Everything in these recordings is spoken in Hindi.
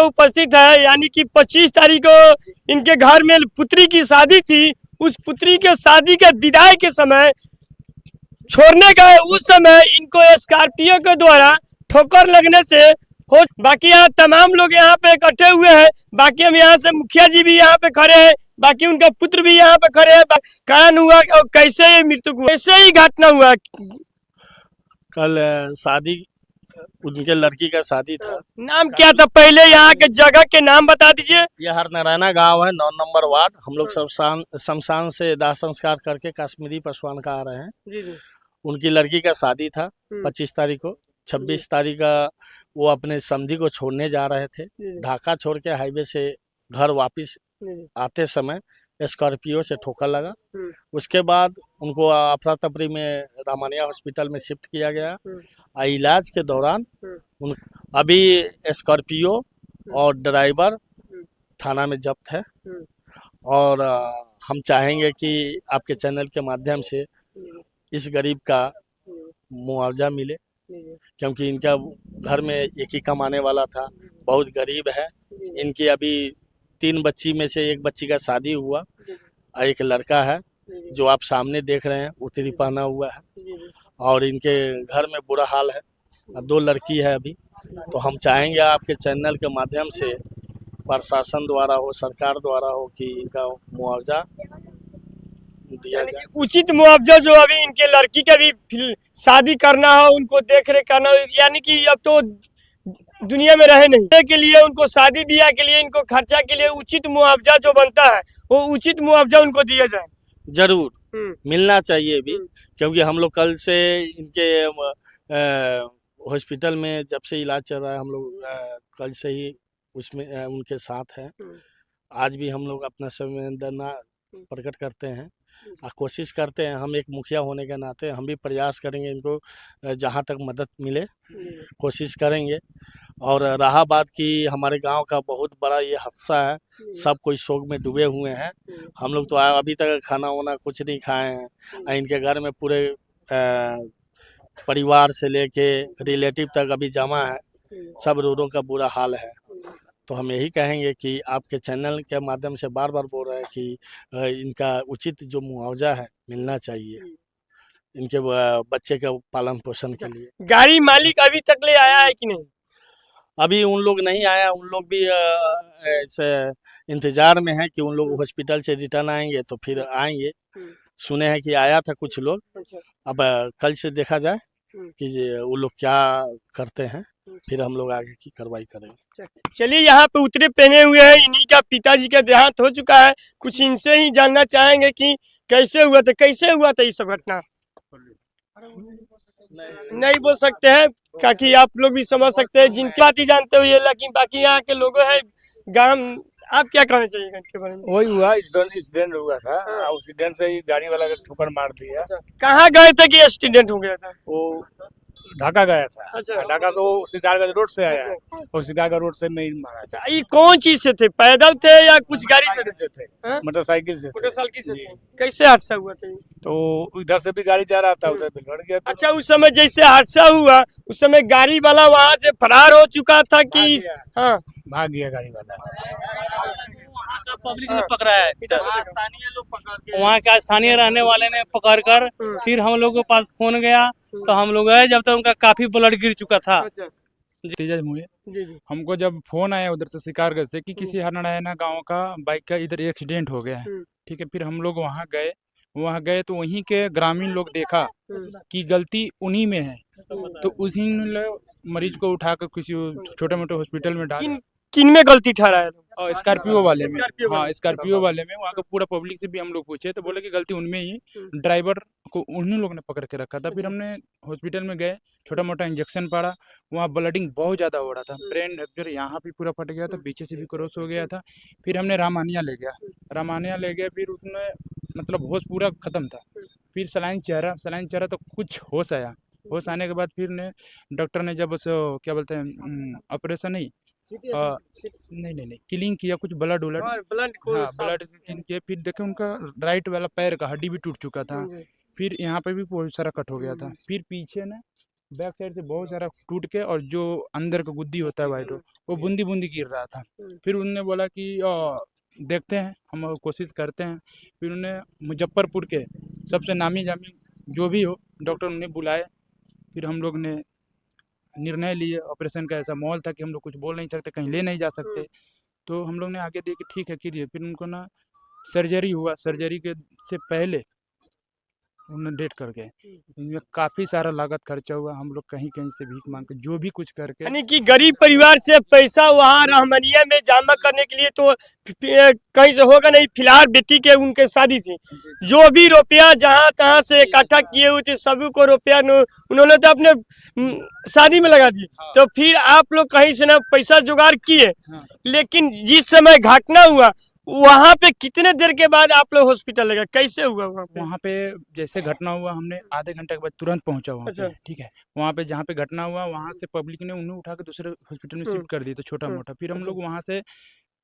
उपस्थित है, यानी कि 25 तारीख को इनके घर में पुत्री की शादी थी। उस पुत्री के शादी के विदाई के समय छोड़ने गए, उस समय इनको स्कॉर्पियो के द्वारा ठोकर लगने से हो। बाकी यहाँ तमाम लोग यहाँ पे इकट्ठे हुए हैं। बाकी हम यहाँ से मुखिया जी भी यहाँ पे खड़े हैं, बाकी उनका पुत्र भी यहाँ पे खड़े हैं। कारण हुआ और कैसे ये मृत्यु हुआ, कैसे ही घटना हुआ। कल शादी, उनके लड़की का शादी था। नाम क्या था पहले यहाँ के जगह के नाम बता दीजिए। यह हरनारायणा गांव है, 9 नंबर वार्ड। हम लोग शमशान से दाह संस्कार करके कश्मीरी पशुआन का आ रहे हैं। जी जी। उनकी लड़की का शादी था 25 तारीख को। 26 तारीख का वो अपने समधी को छोड़ने जा रहे थे। ढाका छोड़ के हाईवे से घर वापस आते समय स्कॉर्पियो से ठोकर लगा। उसके बाद उनको अफरा तफरी में रामानिया हॉस्पिटल में शिफ्ट किया गया। इलाज के दौरान अभी स्कॉर्पियो और ड्राइवर थाना में जब्त है। और हम चाहेंगे कि आपके चैनल के माध्यम से इस गरीब का मुआवजा मिले, क्योंकि इनका घर में एक ही कमाने वाला था, बहुत गरीब है। इनकी अभी 3 बच्ची में से एक बच्ची का शादी हुआ, एक लड़का है जो आप सामने देख रहे हैं, उतरी पहना हुआ है। और इनके घर में बुरा हाल है, 2 लड़की है अभी। तो हम चाहेंगे आपके चैनल के माध्यम से प्रशासन द्वारा हो, सरकार द्वारा हो, कि इनका मुआवजा दिया जाए। उचित मुआवजा जो अभी इनके लड़की का भी शादी करना हो, उनको देख रेख करना हो, यानी कि अब तो दुनिया में रहे नहीं के लिए, उनको शादी ब्याह के लिए, इनको खर्चा के लिए उचित मुआवजा जो बनता है वो उचित मुआवजा उनको दिया जाए। जरूर मिलना चाहिए भी, क्योंकि हम लोग कल से इनके हॉस्पिटल में जब से इलाज चल रहा है, हम लोग कल से ही उसमें उनके साथ हैं। आज भी हम लोग अपना संवेदना प्रकट करते हैं, कोशिश करते हैं। हम एक मुखिया होने के नाते हम भी प्रयास करेंगे, इनको जहां तक मदद मिले कोशिश करेंगे। और रहा बात कि हमारे गांव का बहुत बड़ा ये हादसा है, सब कोई शोक में डूबे हुए हैं। हम लोग तो अभी तक खाना वाना कुछ नहीं खाए हैं। इनके घर में पूरे परिवार से लेके रिलेटिव तक अभी जमा है, सब रो का बुरा हाल है। तो हम यही कहेंगे कि आपके चैनल के माध्यम से बार बार बोल रहे हैं कि इनका उचित जो मुआवजा है मिलना चाहिए, इनके बच्चे के पालन पोषण के लिए। गाड़ी मालिक अभी तक ले आया है कि नहीं? अभी उन लोग नहीं आया, उन लोग भी ऐसे इंतजार में है कि उन लोग हॉस्पिटल से रिटर्न आएंगे तो फिर आएंगे। सुने हैं कि आया था कुछ लोग। अब कल से देखा जाए कि वो लोग क्या करते हैं, फिर हम लोग आगे की कार्रवाई करेंगे। चलिए, यहाँ पे उतरे पहने हुए हैं, इन्हीं का पिताजी का देहांत हो चुका है। कुछ इनसे ही जानना चाहेंगे कि कैसे हुआ था ये सब घटना। नहीं बोल सकते हैं, ताकि आप लोग भी समझ सकते हैं, जिनकी बात ही जानते हो ये, लेकिन बाकी यहाँ के लोग हैं गांव। आप क्या कहना चाहिए इसके बारे में? वही हुआ, एक्सीडेंट हुआ था। एक्सीडेंट से ही गाड़ी वाला ठोकर मार दिया। कहाँ गए थे कि एक्सीडेंट हो गया था? वो ढाका गया था। अच्छा। ढाका से वो शिकारगंज रोड से आया और शिकारगंज रोड से नहीं मारा। अच्छा, ये कौन चीज से थे, पैदल थे या कुछ गाड़ी से थे? मोटरसाइकिल से थे। कैसे हादसा हुआ था? तो इधर से भी गाड़ी जा रहा था, उधर बिगड़ गया। अच्छा, उस समय जैसे हादसा हुआ, उस समय गाड़ी वाला वहाँ से फरार हो चुका था कि? हाँ, भाग गया गाड़ी वाला। पब्लिक ने पकड़ा है, स्थानीय लोग पकड़ के, वहाँ के स्थानीय रहने वाले ने पकड़ कर फिर हम लोग के पास फोन गया, तो हम लोग गए, जब तक उनका काफी ब्लड गिर चुका था। तेजस मुझे हमको जब फोन आया उधर से शिकारगंज से कि किसी हरनारायणा गांव का बाइक का इधर एक्सीडेंट हो गया है। ठीक है, फिर हम लोग वहाँ गए तो वहीं के ग्रामीण लोग देखा कि गलती उन्हीं में है, तो उसी मरीज को उठाकर किसी छोटे मोटे हॉस्पिटल में डाल। किन में गलती ठहराया? स्कॉर्पियो वाले में। हाँ, स्कॉर्पियो वाले में। वहाँ का पूरा पब्लिक से भी हम लोग पूछे तो बोले कि गलती उनमें ही, ड्राइवर को उन्हीं लोग ने पकड़ के रखा था। फिर हमने हॉस्पिटल में गए, छोटा मोटा इंजेक्शन पड़ा, वहाँ ब्लडिंग बहुत ज़्यादा हो रहा था, ब्रेन फ्रैक्चर यहाँ भी पूरा फट गया था, पीछे से भी क्रॉस हो गया था। फिर हमने रामानिया ले गया, फिर उसमें मतलब होश पूरा ख़त्म था। फिर सलाइन चढ़ा तो कुछ होश आया। होश आने के बाद फिर डॉक्टर ने जब क्या बोलते हैं, ऑपरेशन नहीं किलिंग किया, कुछ ब्लड क्लीन किया। फिर देखे उनका राइट वाला पैर का हड्डी भी टूट चुका था। फिर यहाँ पे भी बहुत सारा कट हो गया था। फिर पीछे बैक साइड से बहुत सारा टूट के, और जो अंदर का गुद्दी होता है वाइट वो बूंदी बूंदी गिर रहा था। फिर उन्होंने बोला कि देखते हैं, हम कोशिश करते हैं। फिर उन्हें मुजफ्फरपुर के सबसे नामी जामी जो भी हो डॉक्टर उन्हें बुलाए। फिर हम लोग ने निर्णय लिए, ऑपरेशन का ऐसा माहौल था कि हम लोग कुछ बोल नहीं सकते, कहीं ले नहीं जा सकते। तो हम लोग ने आगे दिए कि ठीक है कीजिए। फिर उनको ना सर्जरी हुआ, सर्जरी के से पहले उन्होंने डेट कर गए। इनमें काफ़ी सारा लागत खर्चा हुआ, हम लोग कहीं कहीं से भीख मांग के जो भी कुछ करके। यानी कि गरीब परिवार से पैसा वहाँ रहमनिया में जमा करने के लिए तो कहीं से होगा नहीं। फिलहाल बेटी के उनके शादी थी, जो भी रुपया जहाँ तहाँ से इकट्ठा किए हुए थे सभी को रुपया उन्होंने तो अपने शादी में लगा दी। तो फिर आप लोग कहीं से ना पैसा जुगाड़ किए, लेकिन जिस समय घटना हुआ वहाँ पे कितने देर के बाद आप लोग हॉस्पिटल लगे, कैसे हुआ वहाँ पे? जैसे घटना हुआ हमने आधे घंटे के बाद तुरंत पहुंचा वहाँ पे। ठीक है, वहाँ पे जहाँ पे घटना हुआ वहाँ से पब्लिक ने उन्हें उठा के दूसरे हॉस्पिटल में शिफ्ट कर दिया, तो छोटा मोटा। फिर हम लोग वहाँ से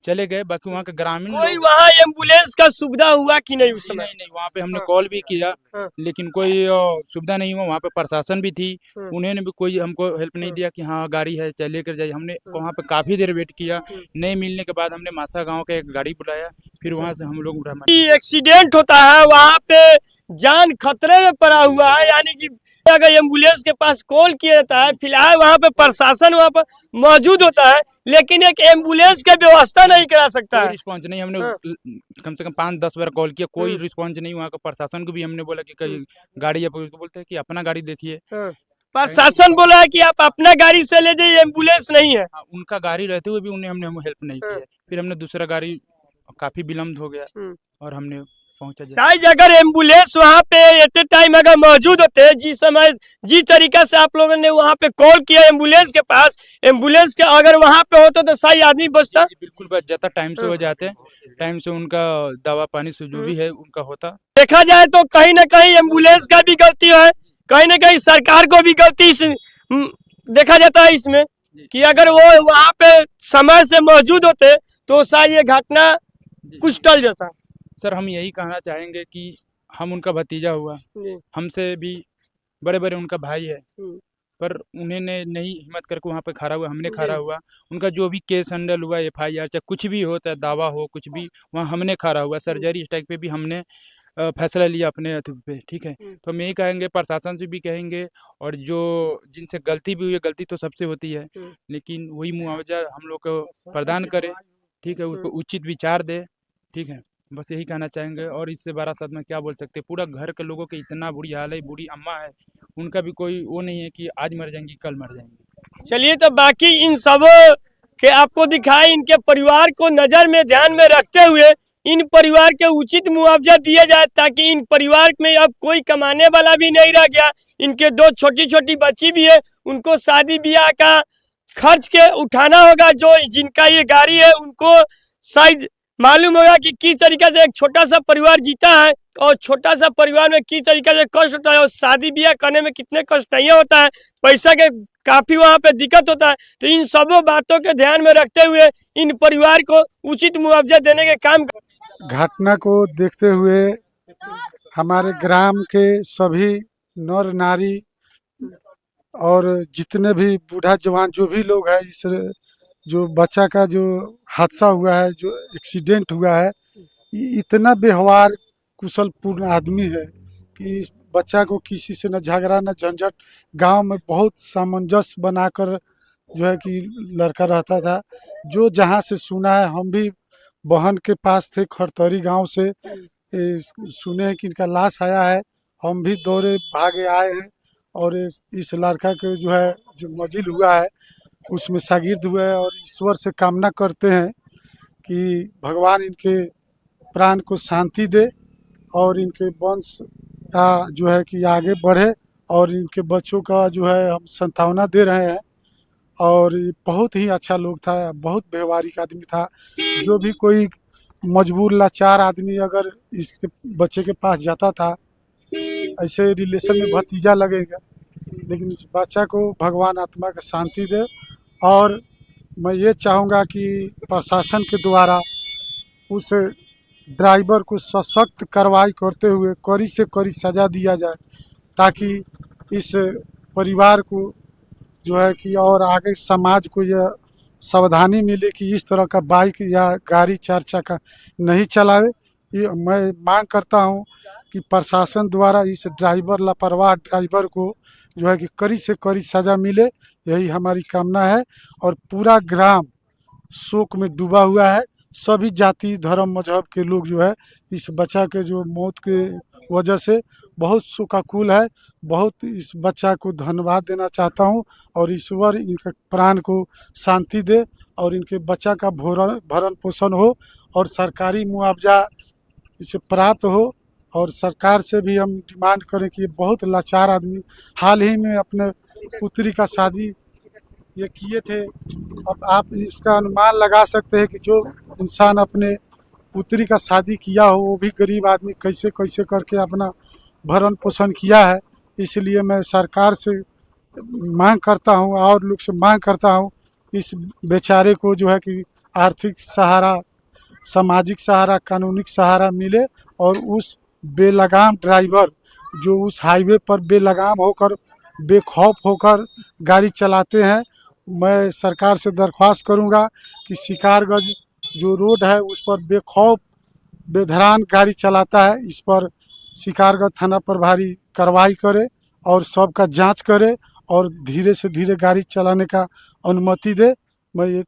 चले गए। बाकी वहाँ के ग्रामीण कोई वहाँ एम्बुलेंस का सुविधा हुआ कि नहीं उस समय? नहीं, वहाँ पे हमने कॉल भी किया, लेकिन कोई सुविधा नहीं हुआ। वहाँ पे प्रशासन भी थी, उन्होंने भी कोई हमको हेल्प नहीं दिया कि हाँ गाड़ी है चल लेकर जाइए। हमने वहाँ पे काफ़ी देर वेट किया, नहीं मिलने के बाद हमने मासा गांव का एक गाड़ी बुलाया। फिर वहाँ से हम लोग एक्सीडेंट होता है वहाँ पे जान खतरे में पड़ा हुआ है, यानी कि अगर एम्बुलेंस के पास कॉल किया जाता है, फिलहाल वहाँ पे प्रशासन वहाँ पर मौजूद होता है, लेकिन एक एम्बुलेंस की व्यवस्था नहीं करा सकता है। रिस्पॉन्स नहीं, हमने कम से कम 5-10 बार कॉल किया, कोई रिस्पॉन्स नहीं। वहाँ का प्रशासन को भी हमने बोला कि कहीं गाड़ी, तो बोलते हैं कि अपना गाड़ी देखिए। प्रशासन बोला है कि आप अपना गाड़ी से ले जाइए, एम्बुलेंस नहीं है। उनका गाड़ी रहते हुए भी उन्हें हमने हेल्प नहीं किया। फिर हमने दूसरा गाड़ी, काफी विलम्ब हो गया और हमने पहुंचा। शायद अगर एम्बुलेंस वहाँ पे एट ए टाइम अगर मौजूद होते, जिस समय जिस तरीका से आप लोगों ने वहाँ पे कॉल किया एम्बुलेंस के पास, एम्बुलेंस के अगर वहाँ पे होता तो सही आदमी बचता। बिल्कुल बच जाता, टाइम से हो जाते, टाइम से उनका दवा पानी से जो भी है उनका होता। देखा जाए तो कहीं ना कहीं एम्बुलेंस का भी गलती है, कहीं ना कहीं सरकार को भी गलती देखा जाता है इसमें, कि अगर वो वहाँ पे समय से मौजूद होते तो शायद ये घटना कुछ टल जाता। सर हम यही कहना चाहेंगे कि हम उनका भतीजा हुआ, हमसे भी बड़े बड़े उनका भाई है, पर उन्होंने नहीं हिम्मत करके वहाँ पे खड़ा हुआ, हमने खड़ा हुआ। उनका जो भी केस हैंडल हुआ, FIR चाहे कुछ भी हो, चाहे दावा हो, कुछ भी, वहाँ हमने खड़ा हुआ। सर्जरी स्ट्राइक पे भी हमने फैसला लिया अपने पे। ठीक है, तो हम यही कहेंगे, प्रशासन से भी कहेंगे, और जो जिनसे गलती भी हुई है, गलती तो सबसे होती है, लेकिन वही मुआवजा हम लोग को प्रदान करे। ठीक है, उसको उचित विचार दे। ठीक है, बस यही कहना चाहेंगे। और इससे बड़ा साथ में क्या बोल सकते हैं, पूरा घर के लोगों के इतना बुरी हाल है। बूढ़ी अम्मा है, उनका भी कोई वो नहीं है कि आज मर जाएंगी कल मर जाएंगी। चलिए, तो बाकी इन सब के आपको दिखाए, इनके परिवार को नजर में ध्यान में रखते हुए इन परिवार के उचित मुआवजा दिया जाए, ताकि इन परिवार में अब कोई कमाने वाला भी नहीं रह गया। इनके 2 छोटी छोटी बच्ची भी है, उनको शादी ब्याह का खर्च के उठाना होगा। जो जिनका ये गाड़ी है उनको शायद मालूम होगा कि किस तरीके से एक छोटा सा परिवार जीता है, और छोटा सा परिवार में किस तरीके से कष्ट होता है, और शादी ब्याह करने में कितने कष्ट नहीं होता है, पैसा के काफी वहाँ पे दिक्कत होता है। तो इन सब बातों के ध्यान में रखते हुए इन परिवार को उचित मुआवजा देने के काम। घटना को देखते हुए हमारे ग्राम के सभी नर नारी और जितने भी बूढ़ा जवान जो भी लोग हैं, इस जो बच्चा का जो हादसा हुआ है, जो एक्सीडेंट हुआ है, इतना व्यवहार कुशल पूर्ण आदमी है कि इस बच्चा को किसी से न झगड़ा न झंझट, गांव में बहुत सामंजस्य बनाकर जो है कि लड़का रहता था। जो जहां से सुना है, हम भी बहन के पास थे, खरतरी गांव से सुने हैं कि इनका लाश आया है। हम भी दौड़े भागे आए हैं, और इस लड़का के जो है जो मजिल हुआ है उसमें शागिर्द हुए हैं, और ईश्वर से कामना करते हैं कि भगवान इनके प्राण को शांति दे, और इनके वंश का जो है कि आगे बढ़े, और इनके बच्चों का जो है हम सांत्वना दे रहे हैं। और बहुत ही अच्छा लोग था, बहुत व्यवहारिक आदमी था। जो भी कोई मजबूर लाचार आदमी अगर इसके बच्चे के पास जाता था, ऐसे रिलेशन में भतीजा लगेगा, लेकिन इस बच्चा को भगवान आत्मा का शांति दे। और मैं ये चाहूँगा कि प्रशासन के द्वारा उस ड्राइवर को सशक्त कार्रवाई करते हुए कड़ी से कड़ी सज़ा दिया जाए, ताकि इस परिवार को जो है कि और आगे समाज को यह सावधानी मिले कि इस तरह का बाइक या गाड़ी 4 चक्का नहीं चलावे। ये मैं मांग करता हूँ कि प्रशासन द्वारा इस ड्राइवर लापरवाह ड्राइवर को जो है कि कड़ी से कड़ी सज़ा मिले, यही हमारी कामना है। और पूरा ग्राम शोक में डूबा हुआ है। सभी जाति धर्म मजहब के लोग जो है इस बच्चा के जो मौत के वजह से बहुत शोकाकुल है। बहुत इस बच्चा को धन्यवाद देना चाहता हूँ और ईश्वर इनके प्राण को शांति दे और इनके बच्चा का भरण पोषण हो और सरकारी मुआवजा इसे प्राप्त हो। और सरकार से भी हम डिमांड करें कि ये बहुत लाचार आदमी हाल ही में अपने पुत्री का शादी ये किए थे। अब आप इसका अनुमान लगा सकते हैं कि जो इंसान अपने पुत्री का शादी किया हो वो भी गरीब आदमी कैसे कैसे करके अपना भरण पोषण किया है। इसलिए मैं सरकार से मांग करता हूँ और लोग से मांग करता हूँ इस बेचारे को जो है कि आर्थिक सहारा, सामाजिक सहारा, कानूनिक सहारा मिले और उस बेलगाम ड्राइवर जो उस हाईवे पर बेलगाम होकर बेखौफ होकर गाड़ी चलाते हैं, मैं सरकार से दरख्वास्त करूंगा कि शिकारगंज जो रोड है उस पर बेखौफ बेधरान गाड़ी चलाता है, इस पर शिकारगंज थाना प्रभारी कार्रवाई करे और सबका जांच करे और धीरे से धीरे गाड़ी चलाने का अनुमति दे। मैं ये